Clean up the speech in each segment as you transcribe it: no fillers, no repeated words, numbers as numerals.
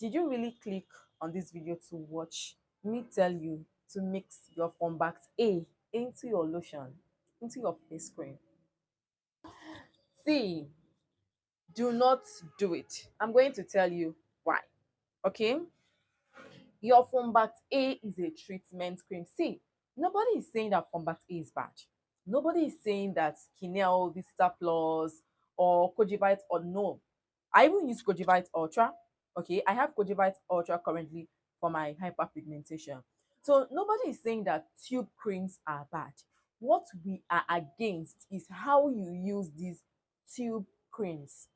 Did you really click on this video to watch me tell you to mix your Funbact A into your lotion, into your face cream? See, do not do it. I'm going to tell you why. Okay? Your Funbact A is a treatment cream. See, nobody is saying that Funbact A is bad. Nobody is saying that skineal, visita plus, or Kojivit, or no. I even use Kojivit Ultra. Okay, I have Kojivit Ultra currently for my hyperpigmentation. So nobody is saying that tube creams are bad. What we are against is how you use these tube creams.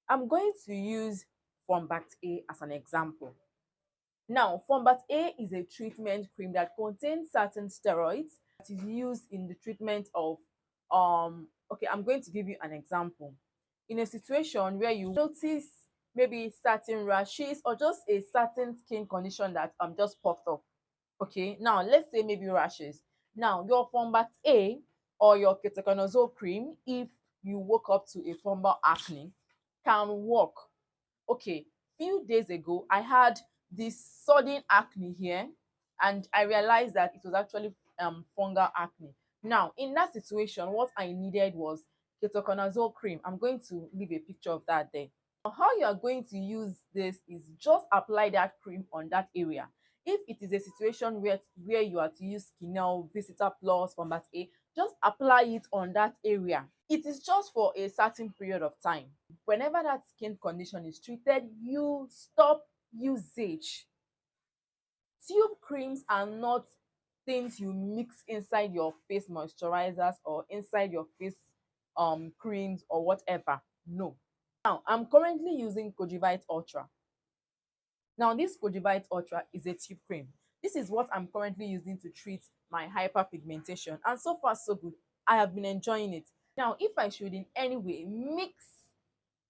I'm going to use Funbact A as an example. Now, Funbact A is a treatment cream that contains certain steroids that is used in the treatment of okay, I'm going to give you an example. In a situation where you notice maybe certain rashes or just a certain skin condition that just popped up. Okay, now let's say maybe rashes. Now, your Funbact A or your ketoconazole cream, if you woke up to a fungal acne, can work. Okay, few days ago I had this sudden acne here, and I realized that it was actually fungal acne. Now, in that situation, what I needed was ketoconazole cream. I'm going to leave a picture of that there. How you are going to use this is just apply that cream on that area. If it is a situation where you are to use skineal, visita plus, Funbact A, just apply it on that area. It is just for a certain period of time. Whenever that skin condition is treated, you stop usage. Tube creams are not things you mix inside your face moisturizers or inside your face creams or whatever. No. Now, I'm currently using Kojivit Ultra. Now, this Kojivit Ultra is a tube cream. This is what I'm currently using to treat my hyperpigmentation, and so far so good. I have been enjoying it. Now, if I should in any way mix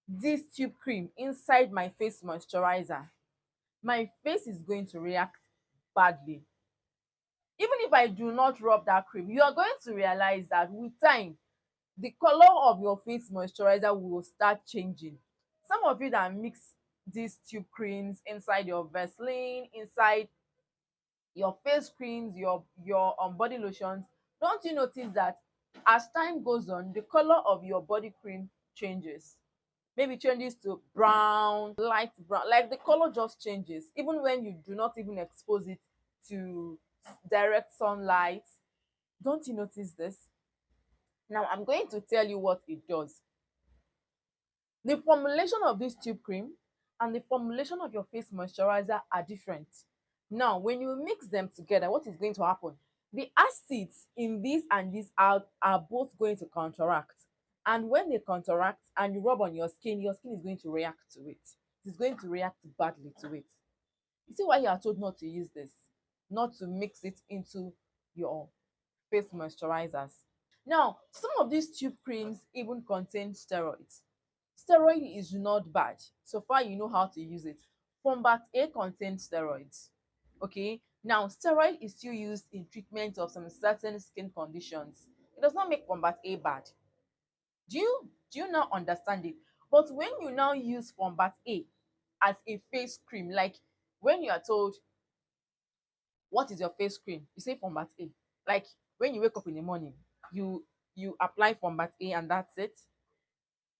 this tube cream inside my face moisturizer, my face is going to react badly. Even if I do not rub that cream, you are going to realize that with time, the color of your face moisturizer will start changing. Some of you that mix these tube creams inside your Vaseline, inside your face creams, your body lotions, don't you notice that as time goes on, the color of your body cream changes? Maybe changes to brown, light brown, like the color just changes even when you do not even expose it to direct sunlight. Don't you notice this? Now, I'm going to tell you what it does. The formulation of this tube cream and the formulation of your face moisturizer are different. Now, when you mix them together, what is going to happen? The acids in this and this are both going to counteract. And when they counteract and you rub on your skin is going to react to it. It is going to react badly to it. You see why you are told not to use this, not to mix it into your face moisturizers. Now, some of these tube creams even contain steroids. Steroid is not bad. So far, you know how to use it. Funbact A contains steroids. Okay. Now, steroid is still used in treatment of some certain skin conditions. It does not make Funbact A bad. Do you now understand it? But when you now use Funbact A as a face cream, like when you are told, what is your face cream? You say Funbact A. Like when you wake up in the morning, you apply Funbact A and that's it.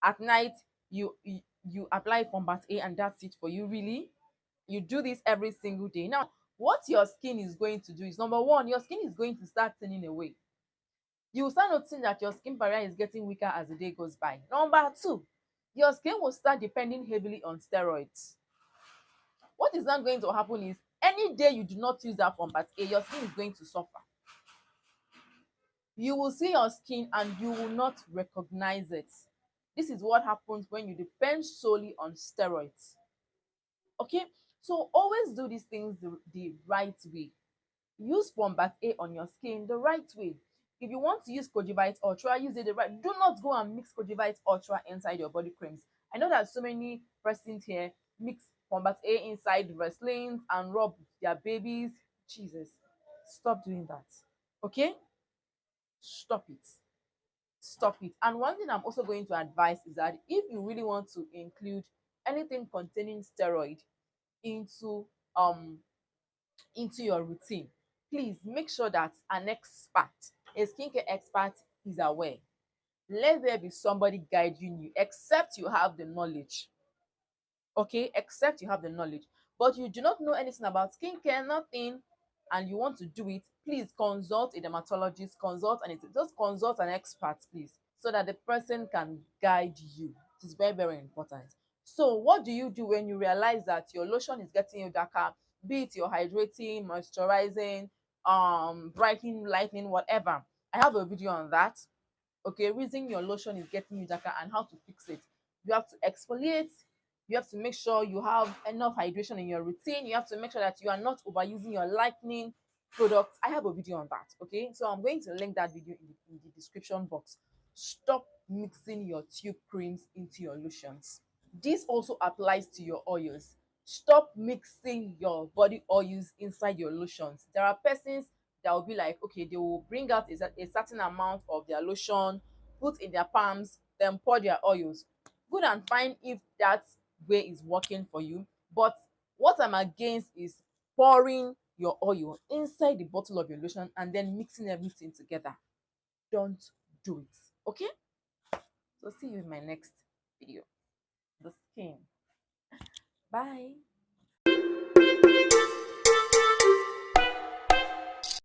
At night, you apply Funbact A and that's it for you. Really, you do this every single day. Now, what your skin is going to do is, number one, your skin is going to start turning away. You will start noticing that your skin barrier is getting weaker as the day goes by. Number two, your skin will start depending heavily on steroids. What is not going to happen is, any day you do not use that Funbact A, your skin is going to suffer. You will see your skin and you will not recognize it. This is what happens when you depend solely on steroids. Okay, so always do these things the right way. Use Funbact A on your skin the right way. If you want to use Kojivit Ultra, use it the right. Do not go and mix Kojivit Ultra inside your body creams. I know that so many persons here mix Funbact A inside Vaselines and rub their babies. Jesus, stop doing that. Okay, stop it. Stop it. And one thing I'm also going to advise is that if you really want to include anything containing steroid into your routine, please make sure that an expert, a skincare expert, is aware. Let there be somebody guiding you, except you have the knowledge. Okay, except you have the knowledge, but you do not know anything about skincare, nothing, and you want to do it, please consult a dermatologist, just consult an expert, please, so that the person can guide you. It is very, very important. So what do you do when you realize that your lotion is getting you darker, be it you're hydrating, moisturizing, brightening, lightening, whatever? I have a video on that. Okay, reason your lotion is getting you darker and how to fix it. You have to exfoliate. You have to make sure you have enough hydration in your routine. You have to make sure that you are not overusing your lightening products. I have a video on that. Okay, so I'm going to link that video in the description box. Stop mixing your tube creams into your lotions. This also applies to your oils. Stop mixing your body oils inside your lotions. There are persons that will be like, okay, they will bring out a certain amount of their lotion, put in their palms, then pour their oils. Good and fine if that way is working for you. But what I'm against is pouring your oil inside the bottle of your lotion and then mixing everything together. Don't do it. Okay? So see you in my next video. The skin. Bye.